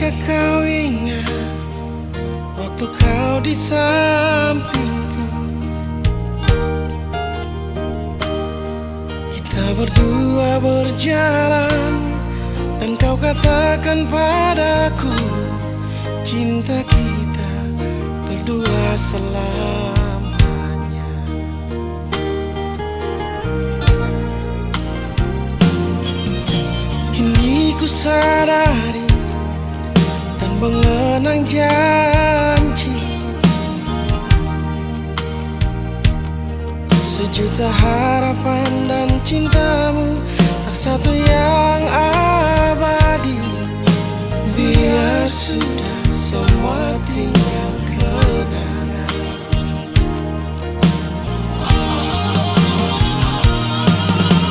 Tidakkah kau ingat waktu kau di sampingku, kita berdua berjalan dan kau katakan padaku, cinta kita berdua selamanya. Kini ku sadari dan mengenang janji, sejuta harapan dan cintamu, tak satu yang abadi. Biar sudah semua tinggal kenangan.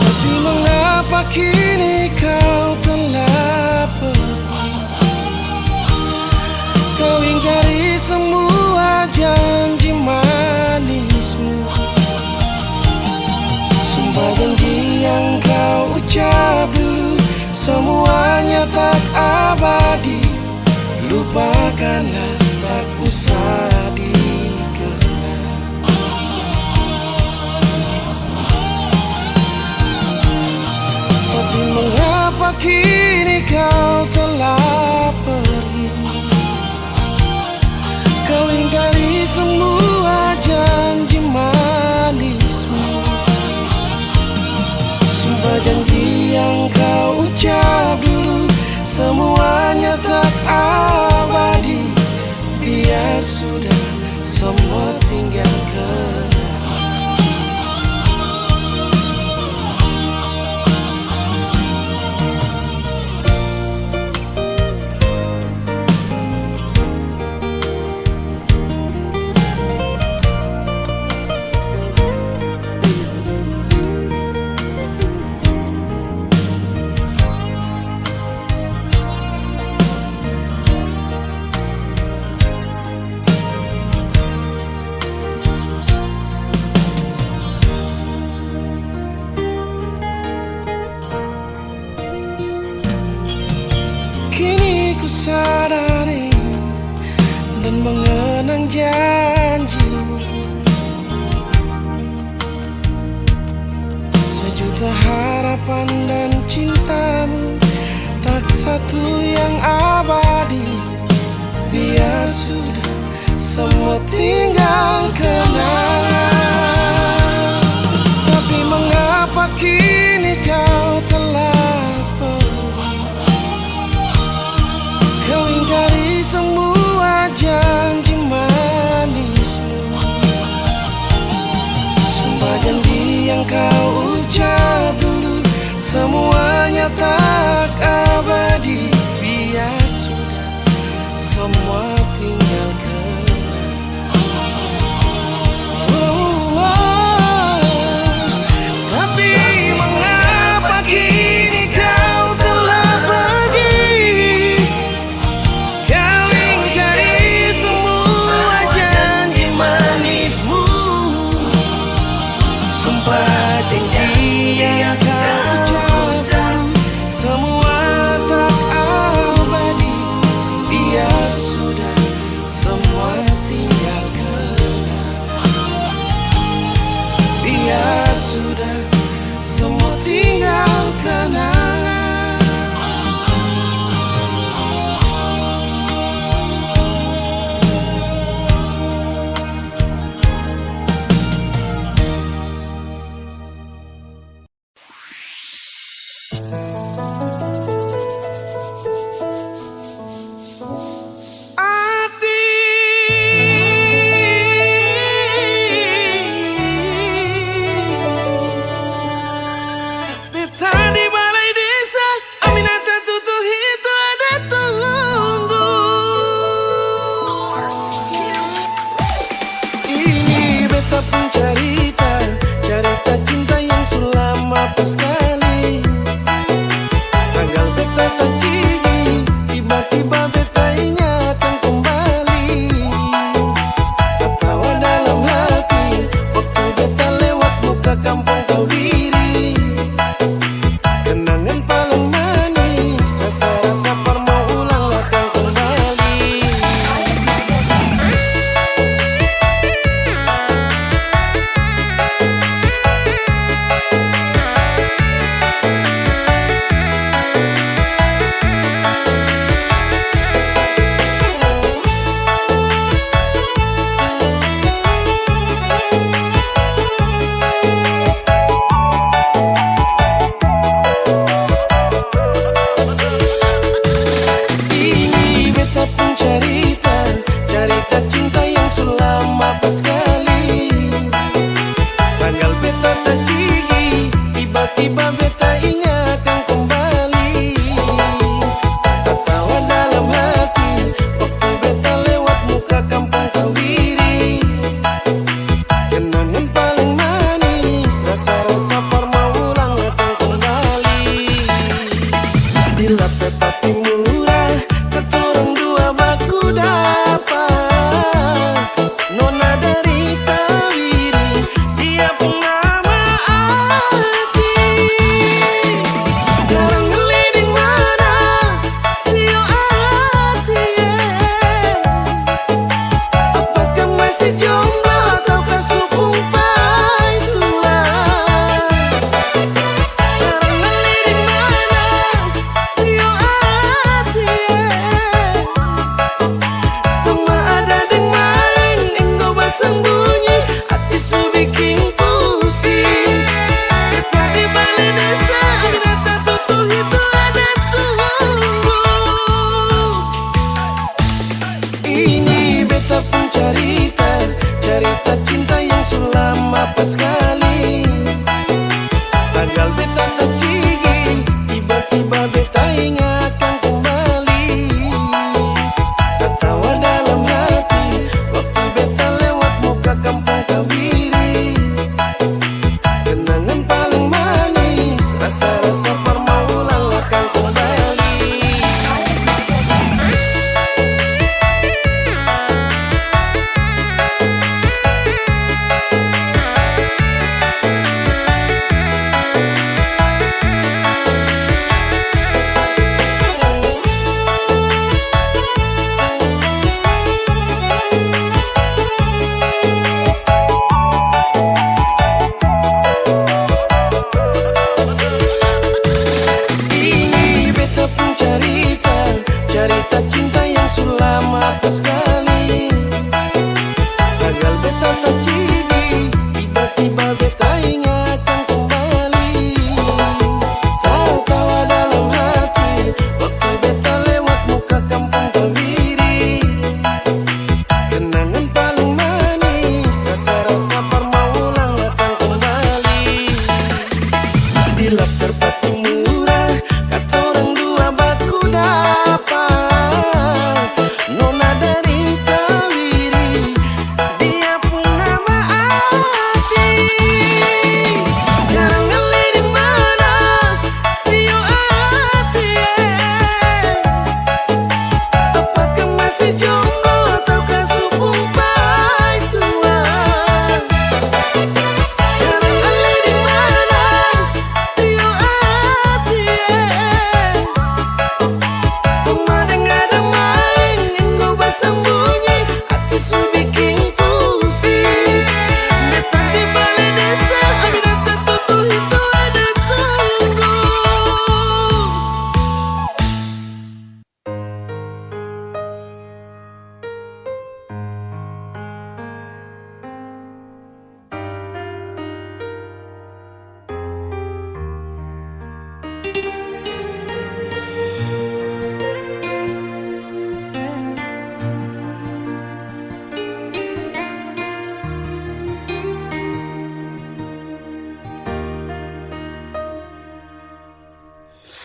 Tapi mengapa kini kau telah pergi? Kau ingkari semua janji manismu, sumpah janji yang kau ucap dulu, semuanya tak abadi. Lupakanlah, tak usah dikenang. Tapi mengapa kini kau telah pergi? Kau ingkari semua janji manismu, sumpah janji yang kau ucap dulu, semuanya tak abadi. Biar sudah semua tinggal kenangan. Kini ku sadari dan mengenang janjimu, sejuta harapan dan cintamu, tak satu yang abadi. Biar sudah semua tinggal kenangan. Tapi mengapa kini kau telah pergi? Kau ingkari semua janji manismu, sumpah janji yang kau ucap dulu, semuanya tak abadi. Biar sudah semua tinggal kenangan. Tapi mengapa kini kau telah pergi? Kau ingkari semua janji manismu, sumpah janji yang kau ucap dulu, semua tak abadi. Biar sudah semua tinggal kenangan. Biar sudah semua tinggal kenangan. Beta di balai desa, Aminata tutu itu ada tunggu. Ini beta pun cerita, cerita cinta yang sudah lama sekali.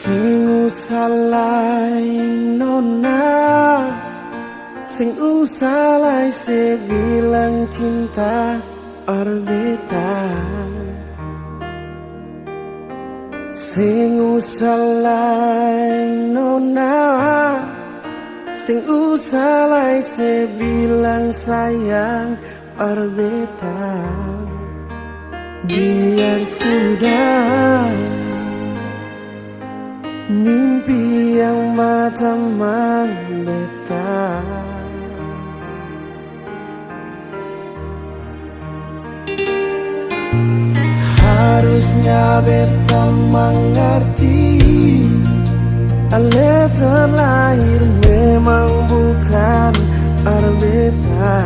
Sing usah lain nona, sing usah lain bilang cinta orbita. Sing usah lain nona, sing usah lain bilang sayang orbita. Biar sudah mimpi yang mata membeta. Harusnya beta mengerti, Ale terlahir memang bukan arbeta.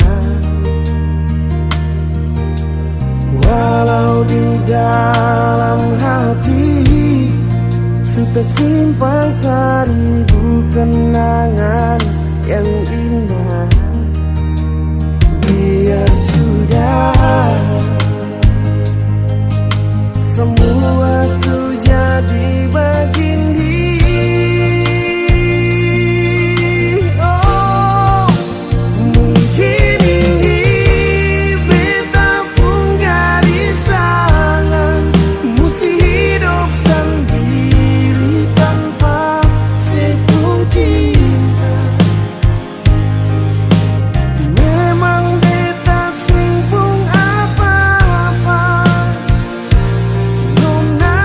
Walau di dalam hati sudah simpan seribu kenangan yang indah. Biar sudah semua sudah dibagi. Oh, mungkin ini beta pun garis tangan, mesti hidup sendiri tanpa sekum cinta. Memang beta singgung apa-apa nona,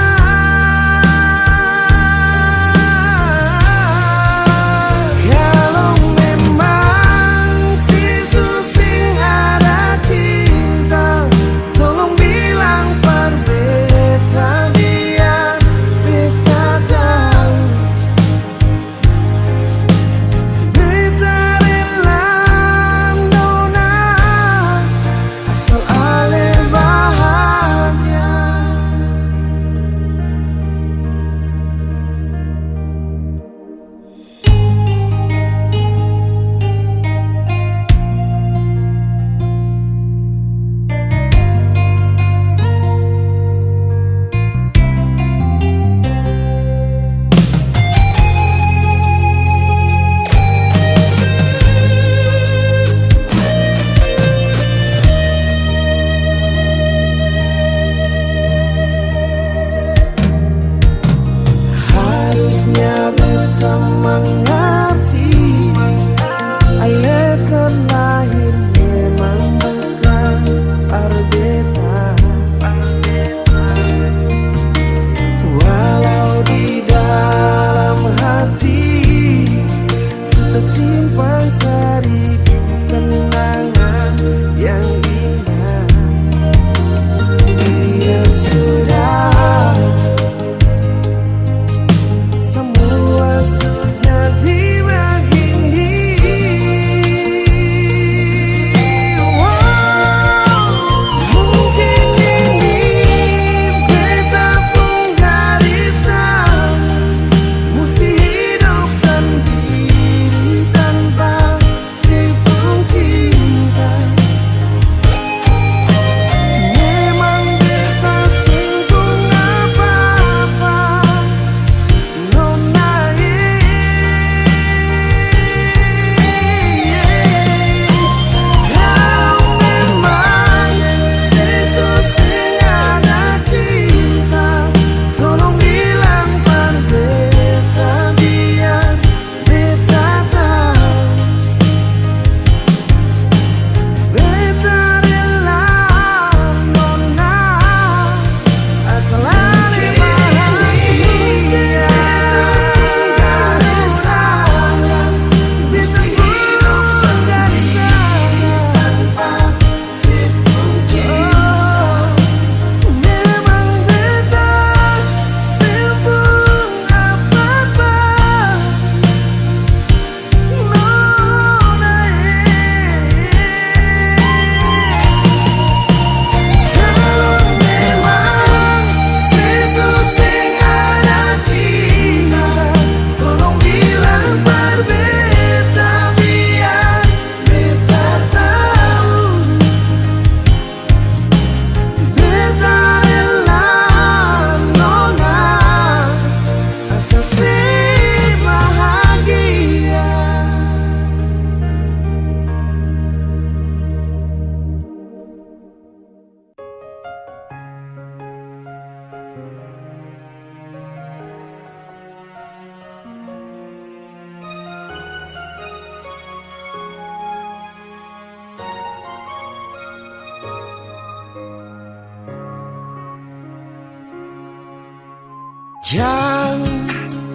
Jang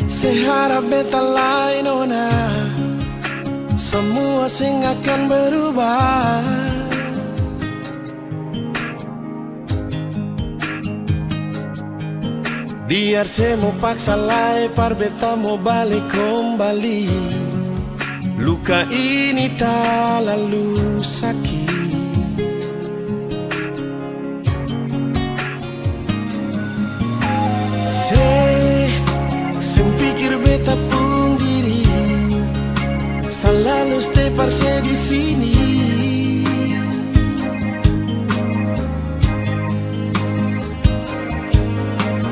seharap beta lain ona, semua sing akan berubah. Biar saya mau paksa lai par beta mau balik kembali. Luka ini tak lalu sakit. Pikir beta pun diri selalu stay parse di sini.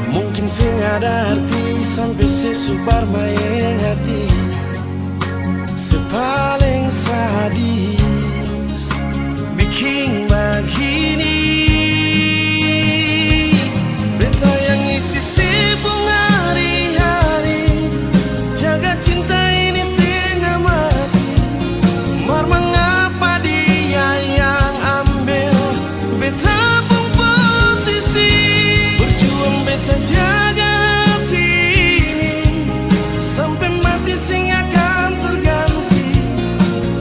Mungkin sing ada arti sampai sesubar main hati, sepaling sadis bikin begini. Beta yang isi sibuk hari-hari, jaga cinta ini sehingga mati. Mar mengapa dia yang ambil beta pun posisi. Berjuang beta jaga hati ini sampai mati sing akan terganti.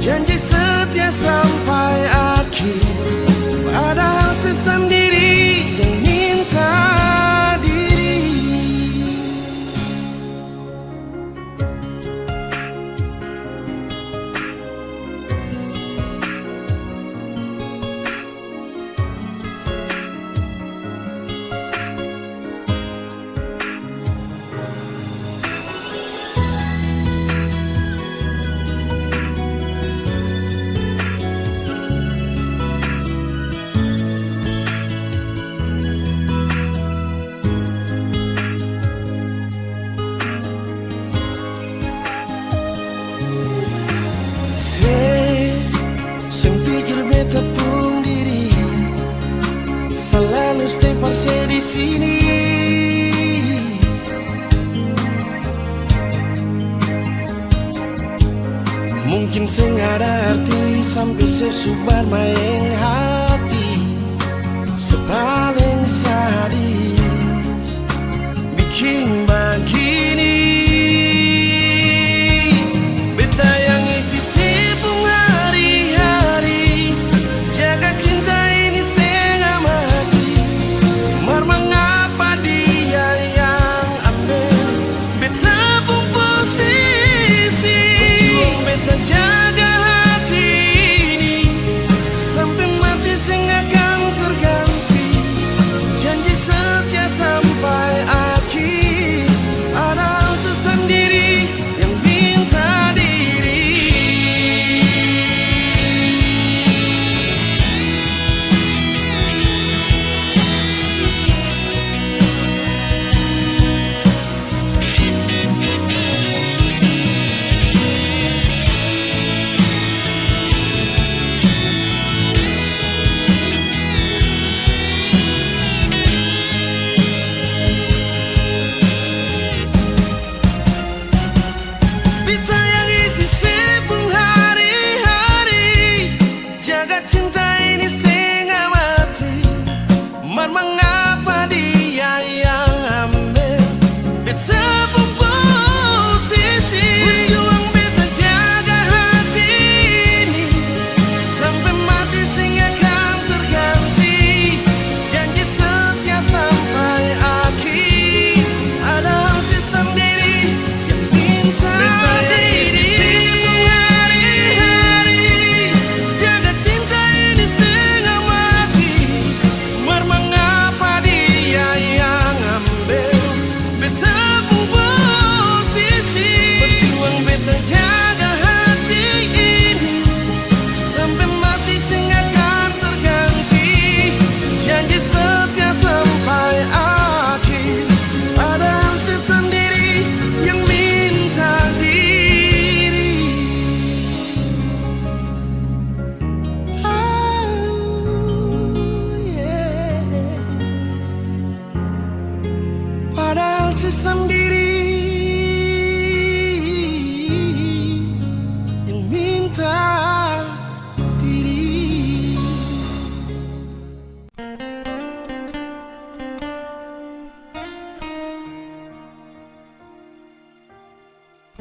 Janji setia sampai akhir, padahal sesendiri yang minta diri. Beta pun diri selalu stay parse di sini. Mungkin sing ada arti sampai sesubar main hati, sepaling sadis bikin begini. Beta yang isi sibuk hari-hari, jaga cinta ini setengah mati. Mar mengapa dia yang ambil beta pun posisi. Berjuang beta jaga hati ini sampai mati sing akan terganti. Janji setia sampai akhir.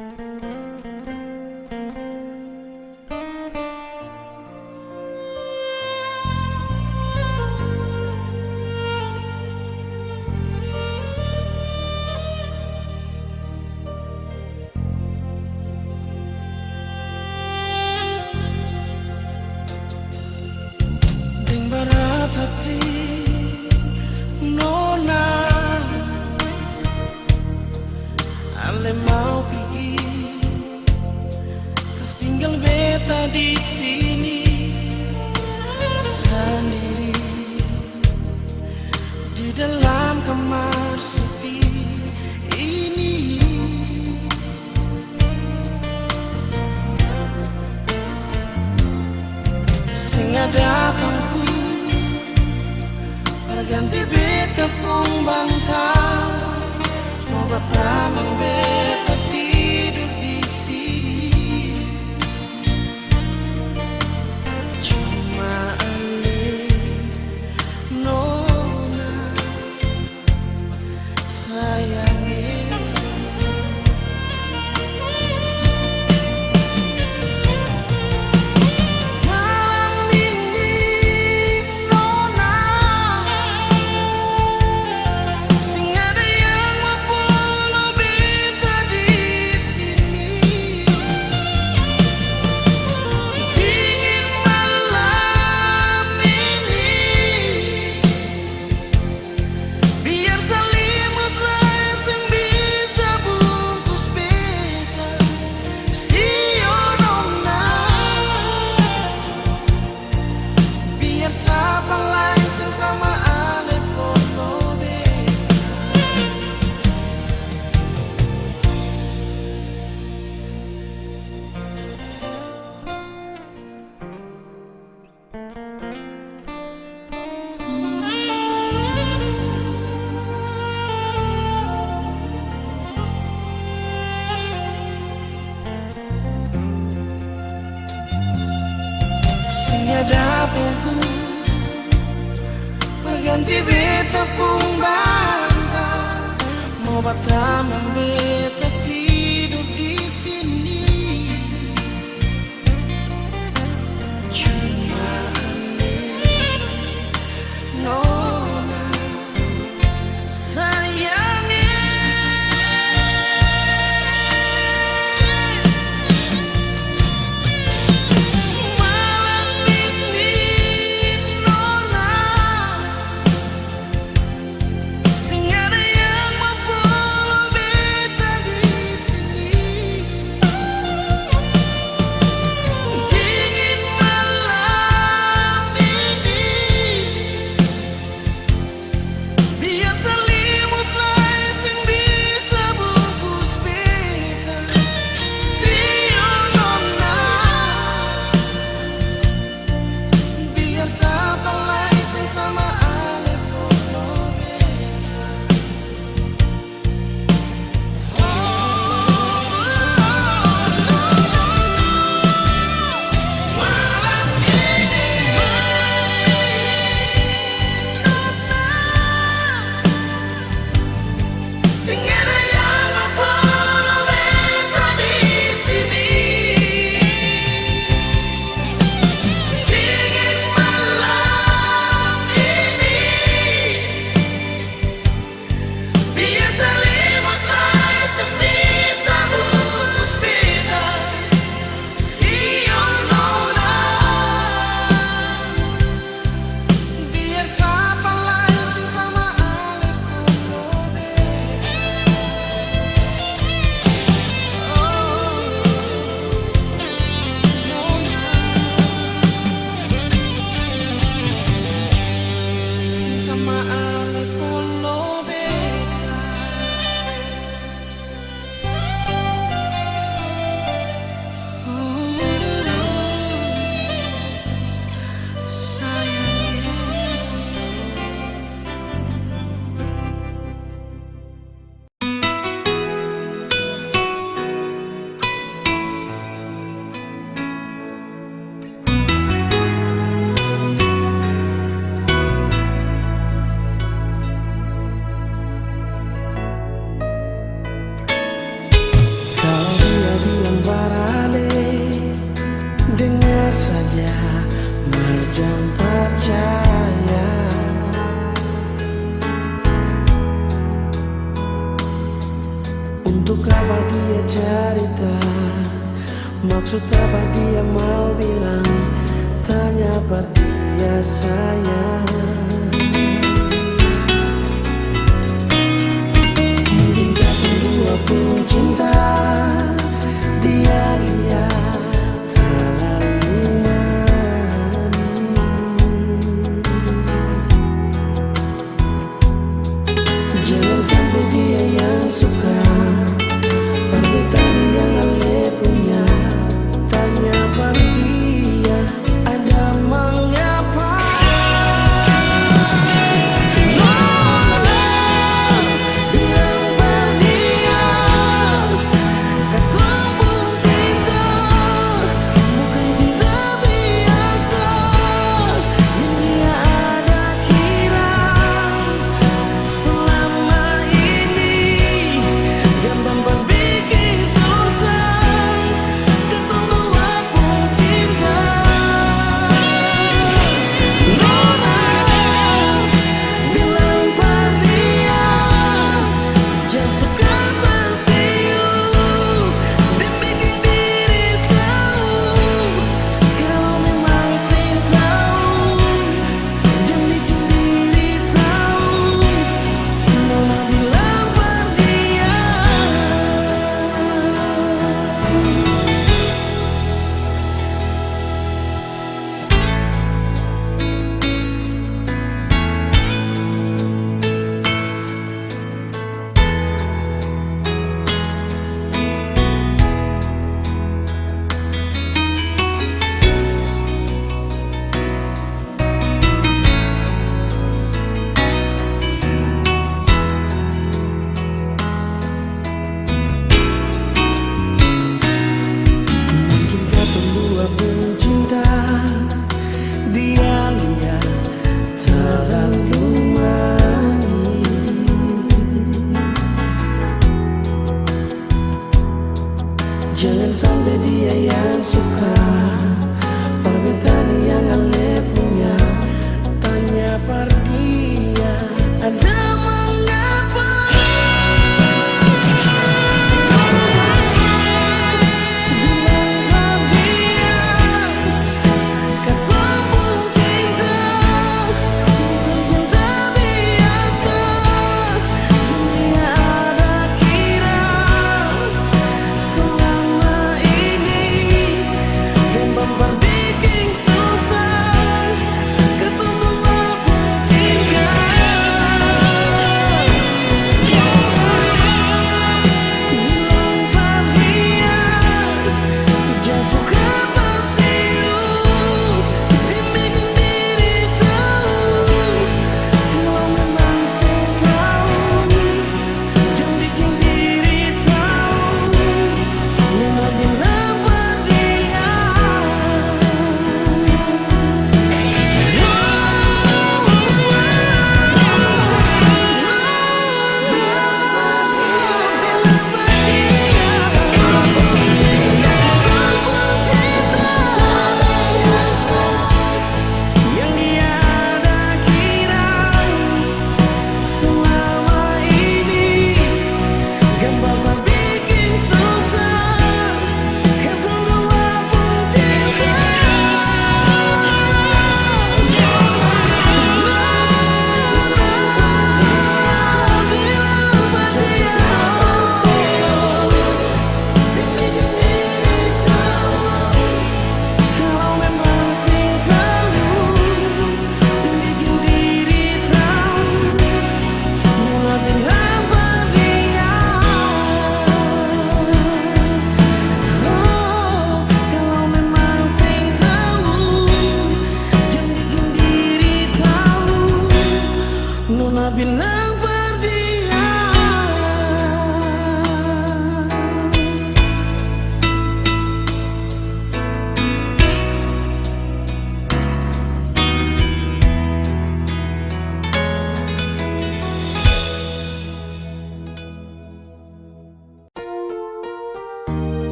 Ding berat hati nona, ale mau pergi, terus tinggal beta di sini sendiri di dalam kamar sepi ini. Sing ada pangku berganti beta pun bantal, mau bertahan beta tidur di sini. Cuma ale nona sayangnya. Malam ini nona, sing ada yang membunuh beta di sini. Dingin malam ini, biar selimutlah yang bisa bungkus beta. Sio nona, biar siapa lain sama ale foto beta. Sing ada pungku berganti beta pun bantal, mau bertahan beta tidur di sini. Cuma ale nona sayangnya. Malam ini nona, sing ada yang membunuh beta di percaya. Untuk apa dia cerita, maksud apa dia mau bilang, tanya pada dia sayang. Mungkin kata dua pun cinta, dia terlalu manis. Jangan sampai dia yang suka perbetaan yang Ale punya, tanya pada dia ada mengapa. Jangan sampai dia yang suka perbetaan yang Ale punya, tanya pada dia ada mengapa. Bilang pada dia kata pun cinta, bukan cinta biasa. Dunia ada kira selama ini, dan memperbikin susah.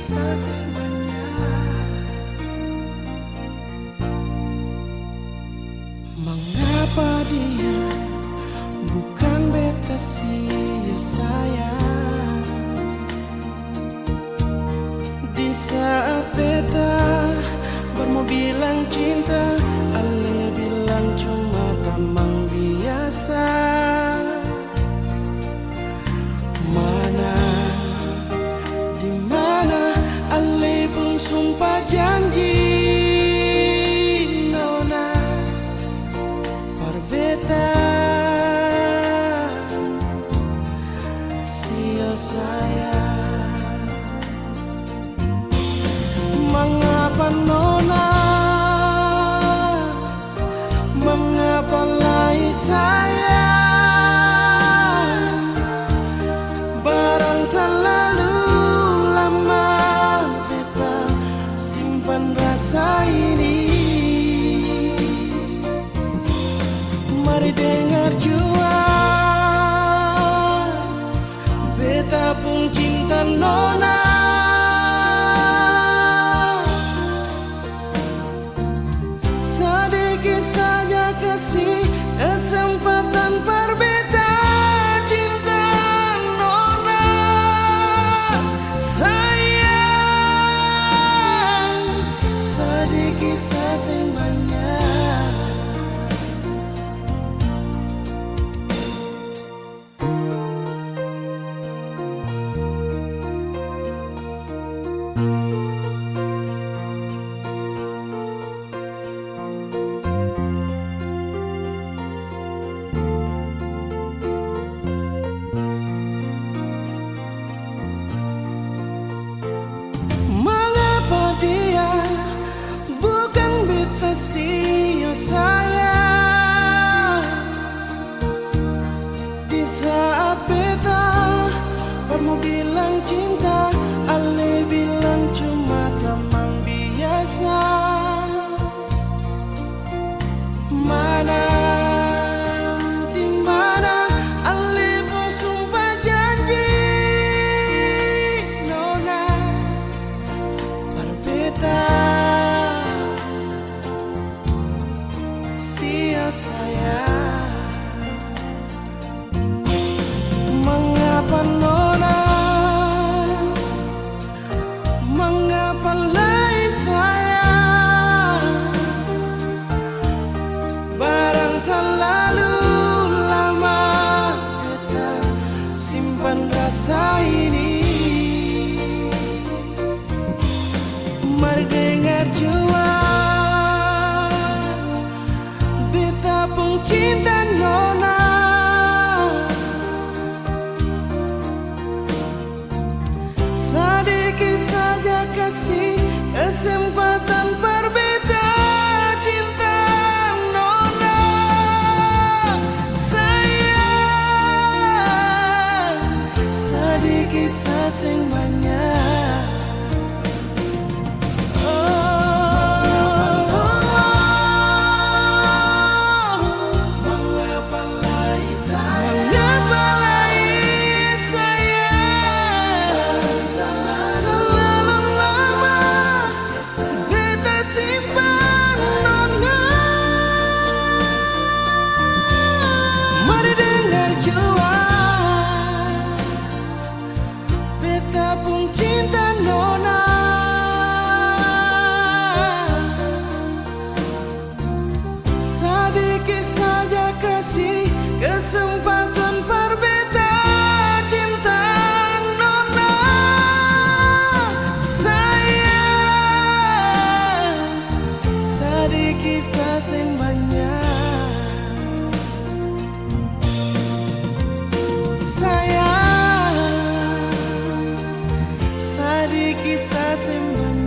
kisah sing banyak. Mengapa dia bukan beta sih sayang? Di saat beta baru bilang cinta, Ale bilang cuma teman biasa. Mana, di mana Ale pun sumpah janji nona berbeta sio sayang. Mengapa nona, mengapa lagi sayang? Barang terlalu lama beta simpan rasa ini. Mari dengar jua, beta pun cinta nona. Sedikit saja kasih kesempatan berbeta cinta nona. Sayang, sedikit saja yang banyak. Mengapa dia bukan beta sio sayang? Di saat beta baru bilang cinta, Ale bilang cuma teman biasa. Mana, di mana Ale pun sumpah janji nona berbeta sio sayang. Mengapa nona, mengapa lagi sayang? Barang terlalu lama beta simpan rasa ini. Mari dengar jua, beta pun cinta nona. Sedikit saja kasih kesempatan berbeta cinta nona. Sayang, sedikit saja yang banyak. Mengapa lagi sayang? Terlalu lama beta simpan nona. Mari dengar jua, beta pun cinta nona. Sedikit saja kasih kesempatan berbeta cinta nona. Sayang, sedikit saja yang banyak. Sayang, sedikit saja yang banyak.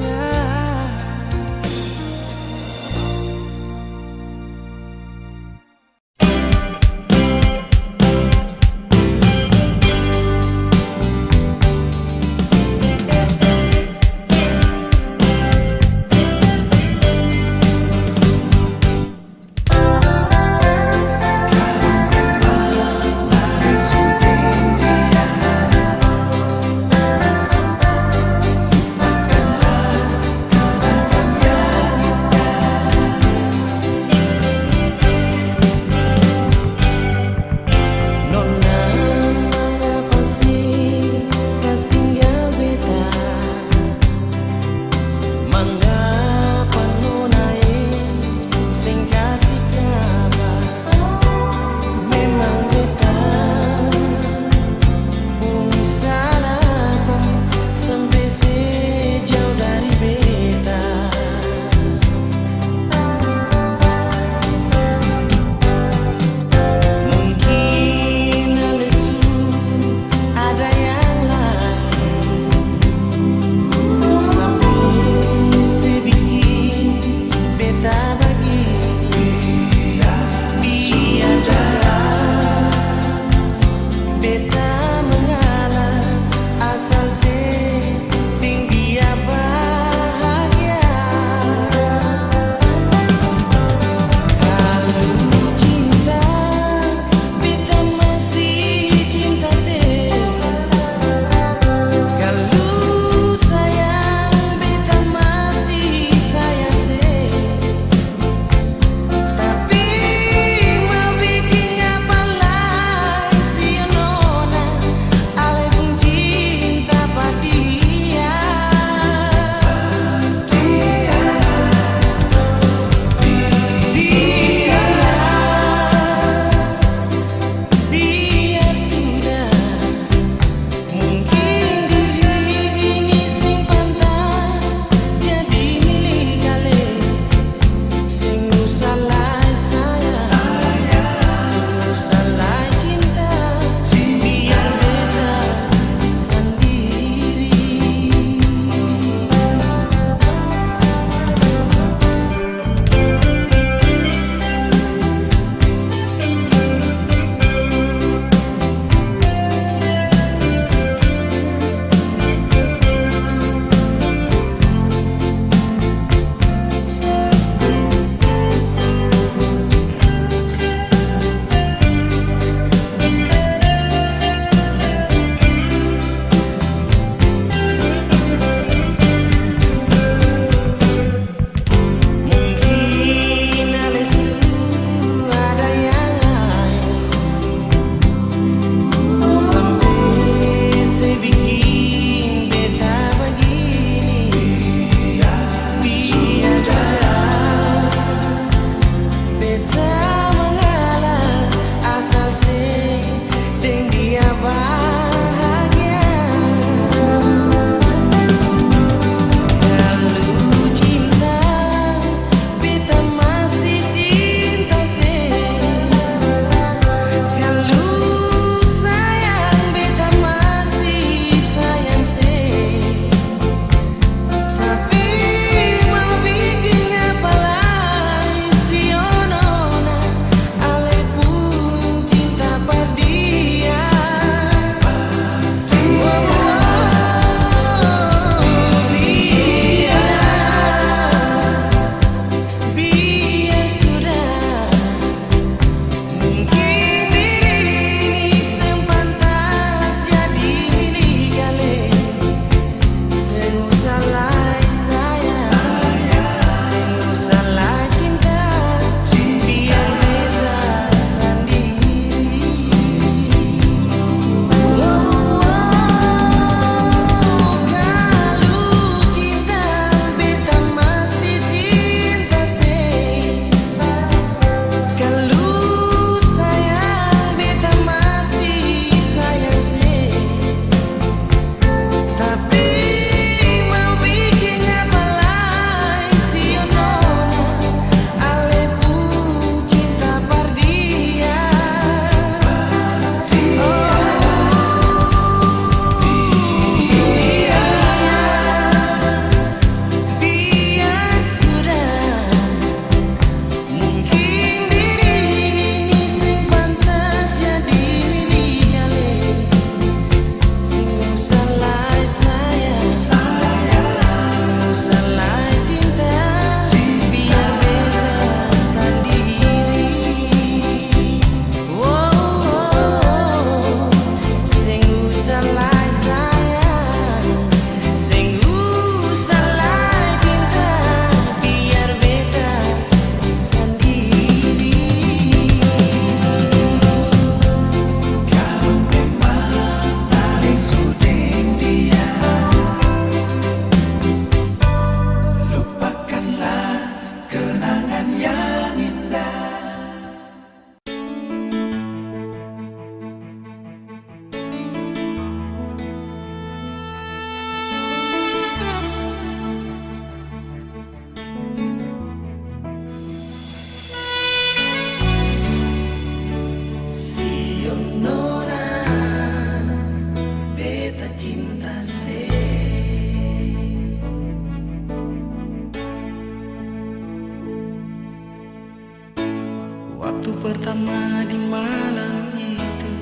Waktu pertama di malam itu,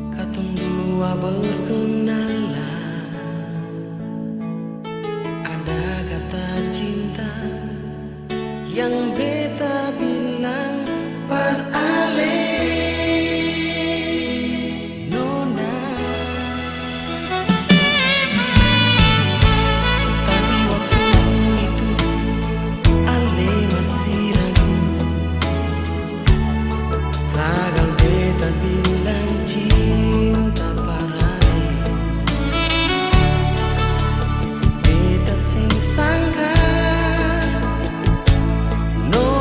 katong dua berkenalan. Ada kata cinta yang beta bilang par ale nona. Tapi waktu itu ale masih ragu, tagal beta bilang cinta par ale. Beta sing sangka nona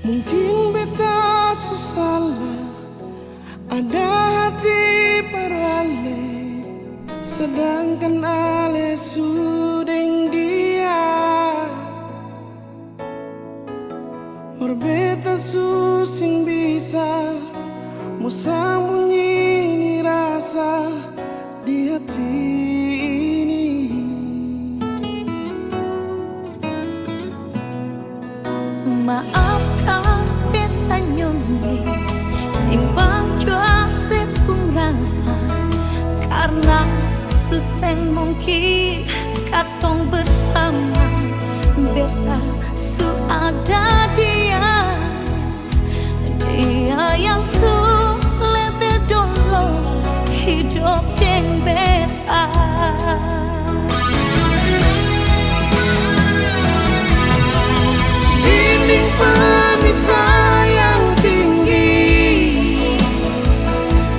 Mungkin beta salah, ada hati parale, sedangkan ale sudeng dia. Berbeta susing bisa mau sembunyi ni rasa di hati ini. Maafkan beta nyonyi, simpan jua sepung rasa, karena suseng mungkin katong bersama. Beta su ada dia yang su lebih dulu hidup deng beta. Dinding pemisah yang tinggi,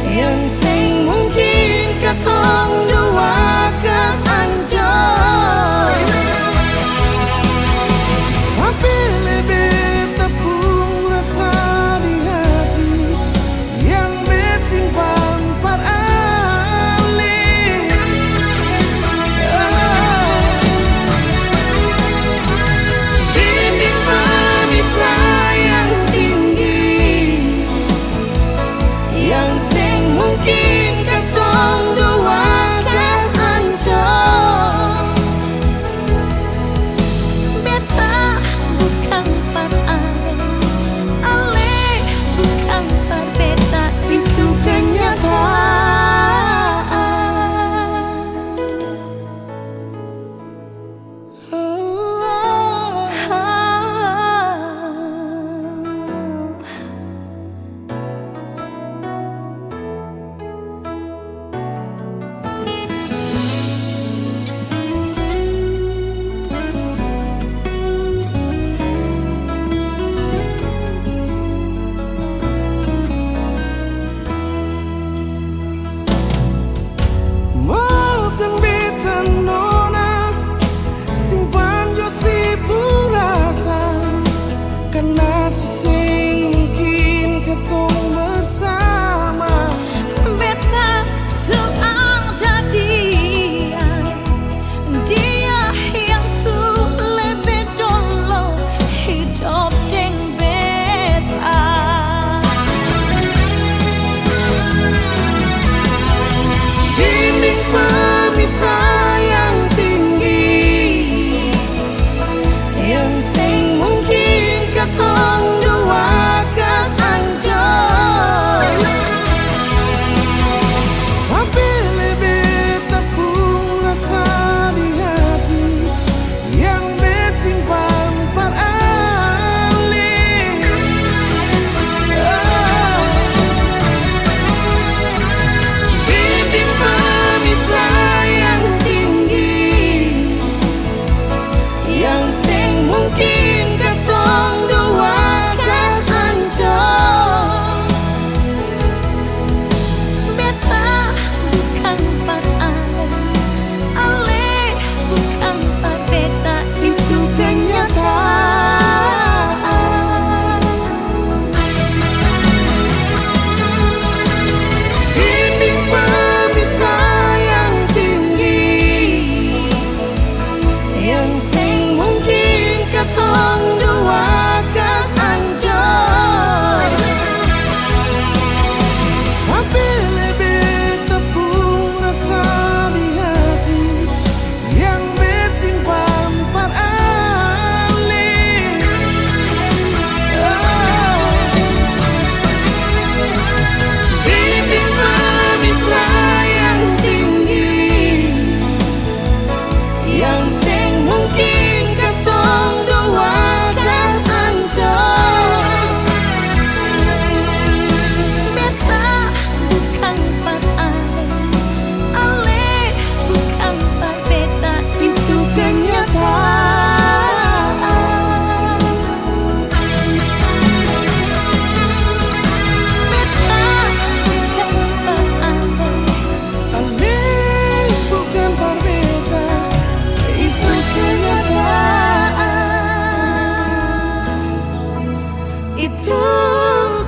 yang sing mungkin katong dua kesanjor, tapi lebih tepung rasa di hati yang bersimpan parali. Dinding pemisah yang tinggi, yang sing mungkin katong dua kesanjor. Beta bukan par ale, ale bukan par beta, itu Maafkan beta nona, simpan jo seribu rasa, karena susing mungkin katong bersama. beta su ada dia yang su lebih dulu hidup deng beta. Dinding pemisah yang tinggi, yang sing mungkin katong itu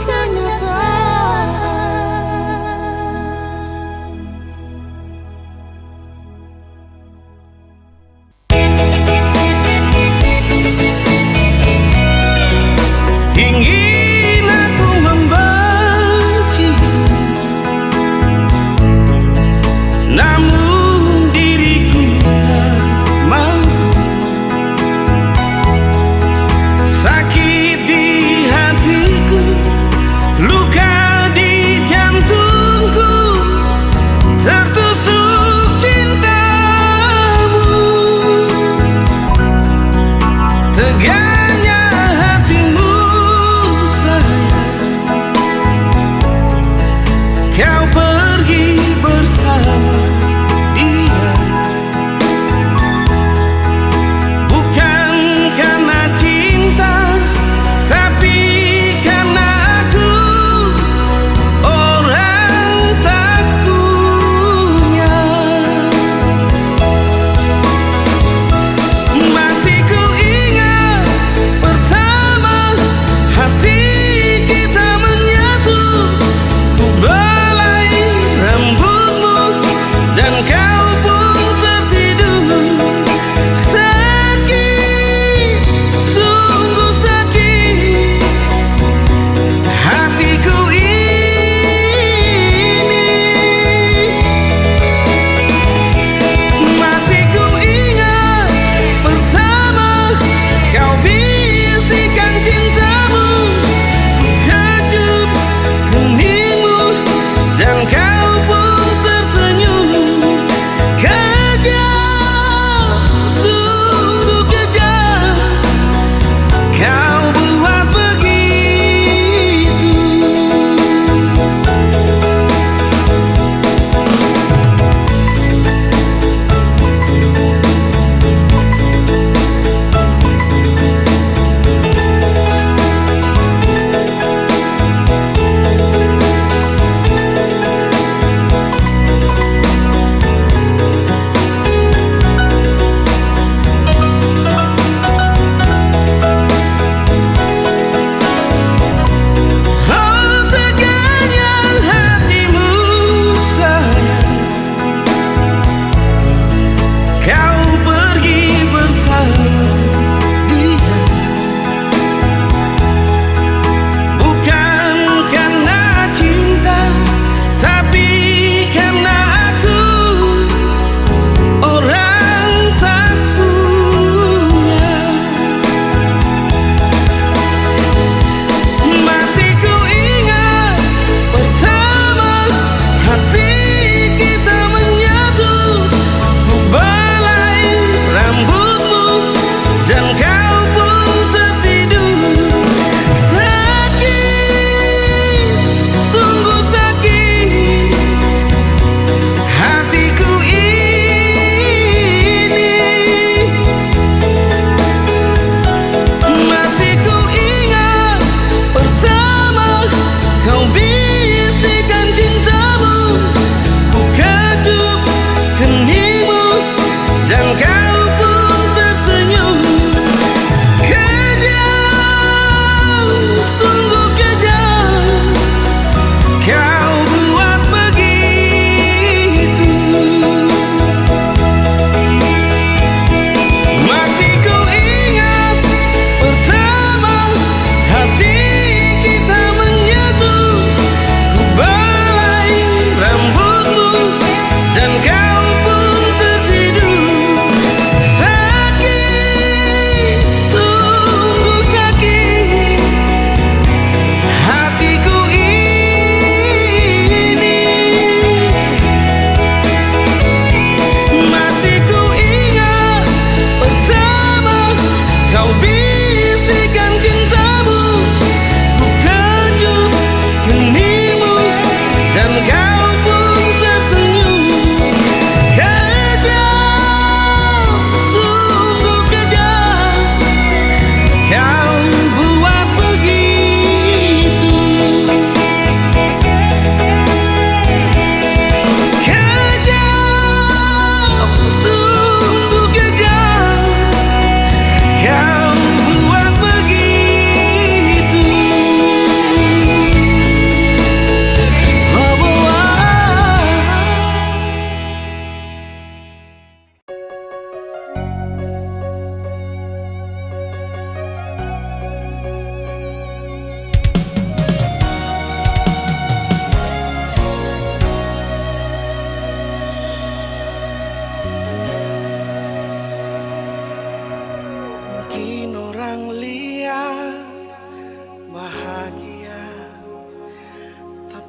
kenyataan. Ingin aku membenci, namun diriku tak mampu. Sakit di hatiku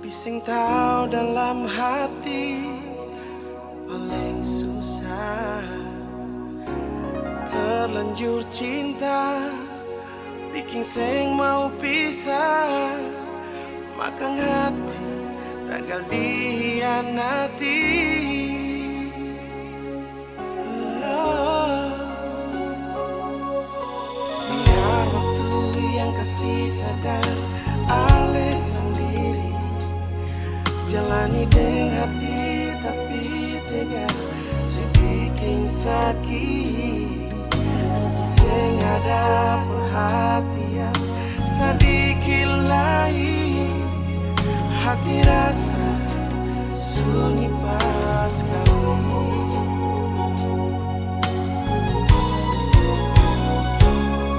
Tapi sing tahu dalam hati paling susah terlanjur cinta, bikin sing mau pisah, makan hati gagal dihianati. Biar waktu yang kasih sadar alih sendiri, jalani dengan hati tapi tega, sebikin sakit, sing ada perhatian sedikit lain, hati rasa sunyi pas kali.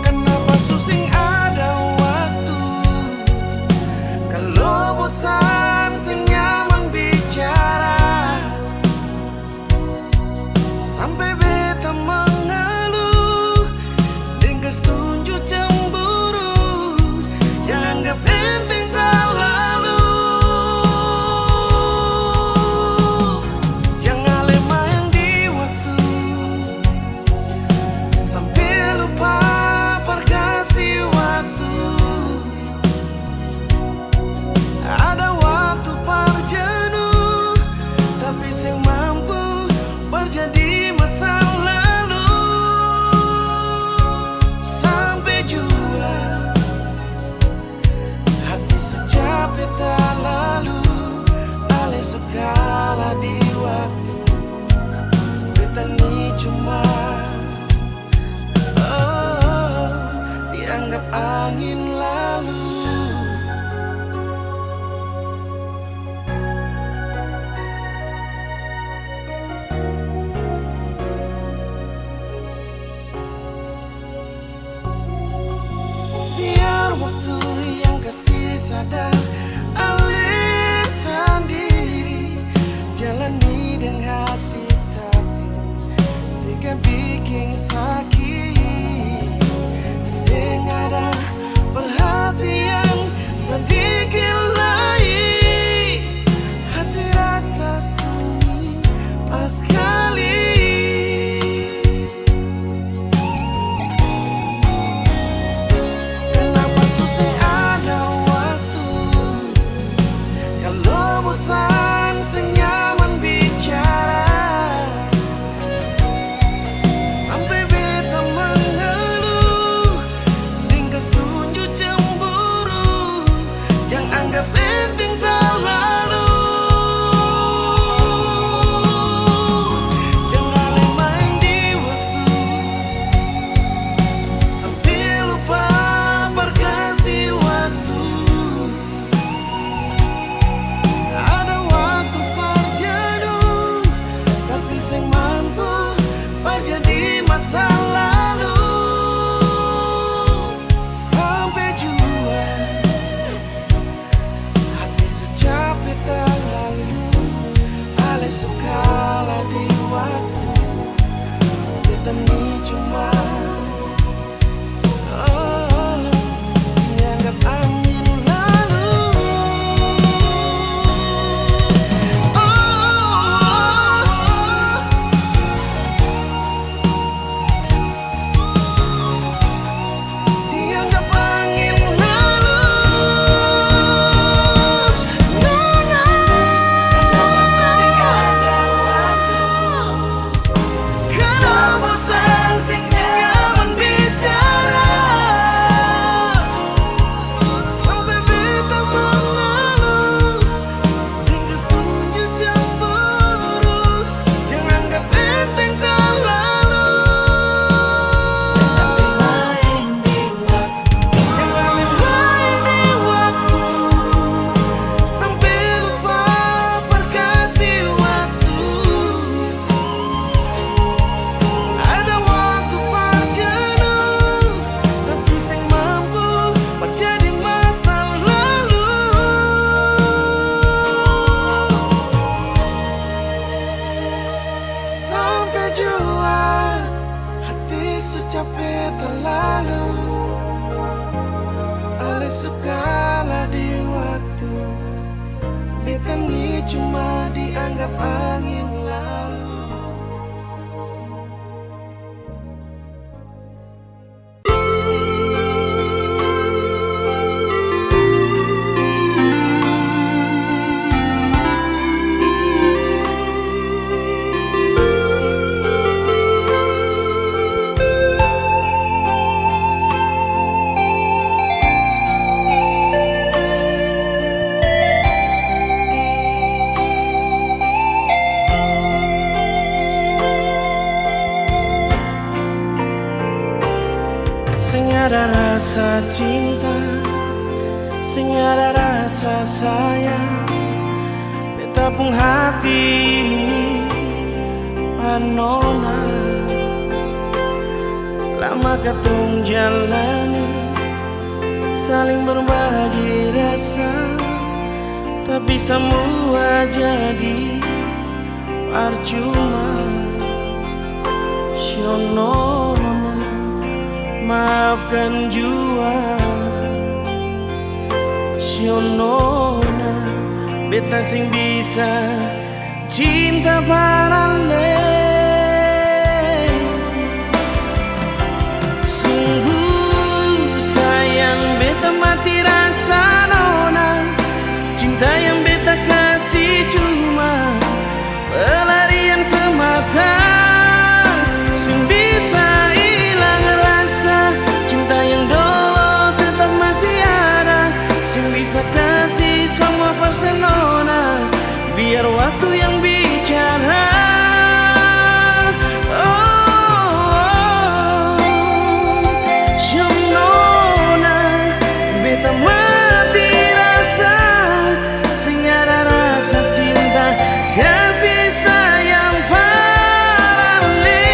Kenapa susing ada waktu, kalau bosan sing nyaman bicara, sampai beta mengeluh dengan tunjuk cemburu, jangan gak penting terlalu. Jangan lemah yang di waktu, sampai lupa perkasih waktu. Ada waktu perjenuh, tapi sing mampu berjadi masa lalu. Sampai jua hati secapek tak lalu, alih segala di waktu. Beta ni cuma dianggap angin lalu. Biar waktu yang kasih sadar alih sendiri, jalani dengan hati tapi tega bikin sakit, sing ada perhatian sedikit lain, hati rasa sunyi pas kali. Kenapa susah ada waktu, kalau bosan sing nyaman bicara, sampai beta mengeluh dengan tunjuk cemburu, jangan anggap penting terlalu. Jangan lemah di waktu, sampai lupa berkasih waktu. Ada waktu perjenuh, tapi sing mampu berjadi masa lalu. Sampai jua hati secapek tak lalu, alih segala di waktu. Beta ni cuma dianggap angin lalu. Dianggap angin lalu. Kalau bosan sing nyaman bicara, sampai beta mengeluh dengan tunjuk cemburu, jangan anggap penting terlalu. Jangan main di waktu, sampai lupa berkasih waktu. Ada waktu perjenuh, tapi sing mampu menjadi masa lalu. Sampai jua hati secapek terlalu, alih segala di waktu. cuma dianggap angin lalu. Sing ada rasa cinta, sing ada rasa sayang, beta pung hati ini panona. Lama katong jalani, saling berbagi rasa, tapi semua jadi percuma. Shionona, maafkan jua. Shionona, beta sing bisa cinta parale. Sungguh sayang beta mati rasa nona. Cinta yang beta kasih cuma pelarian semata. Sing bisa hilang rasa, cinta yang dulu tetap masih ada. Sing bisa kasih semua persenona, biar waktu yang bicara. Shionona, beta mati rasa, sing ada rasa cinta, kasih sayang parale.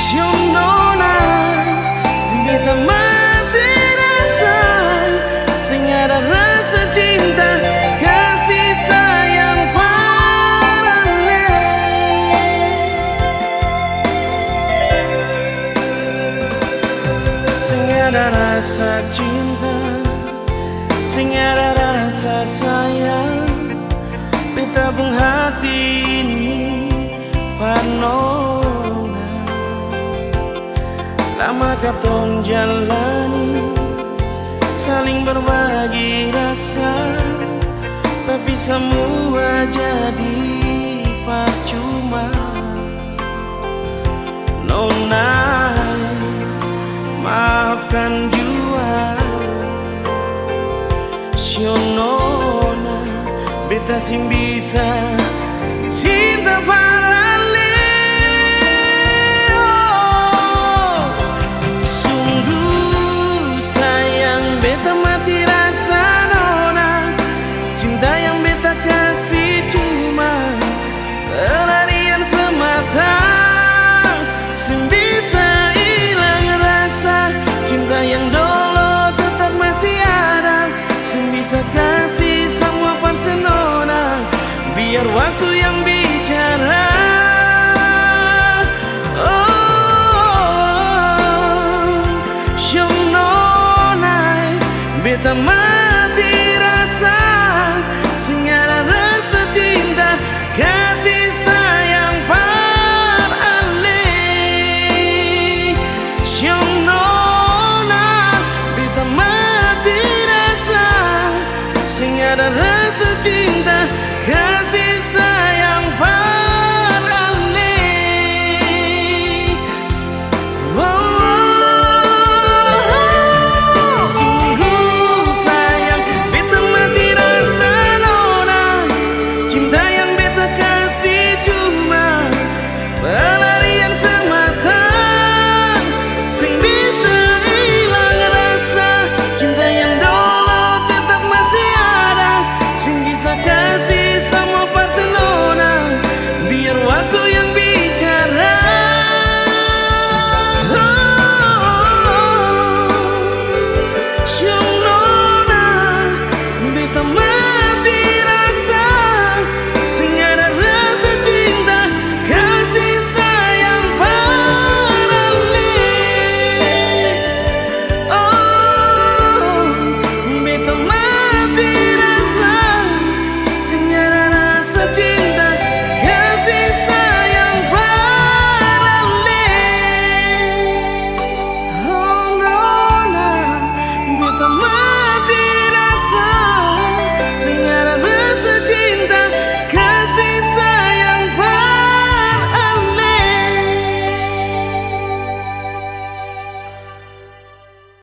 Shionona, beta mati rasa, sing ada rasa cinta, kasih sayang parale. Sing ada rasa cinta, sing ada rasa sayang, beta pung hati ini panona. Lama katong jalani, saling berbagi rasa, tapi semua jadi percuma. Nona, maafkan jua. Shionona, beta sing bisa cinta parale. Sungguh sayang beta mati rasa nona. Cinta yang beta kasih cuma pelarian semata. Sing bisa hilang rasa, cinta yang dulu tetap masih ada. Sing bisa kasih semua persenona, biar waktu yang bicara. Oh, Shionona, beta mati rasa.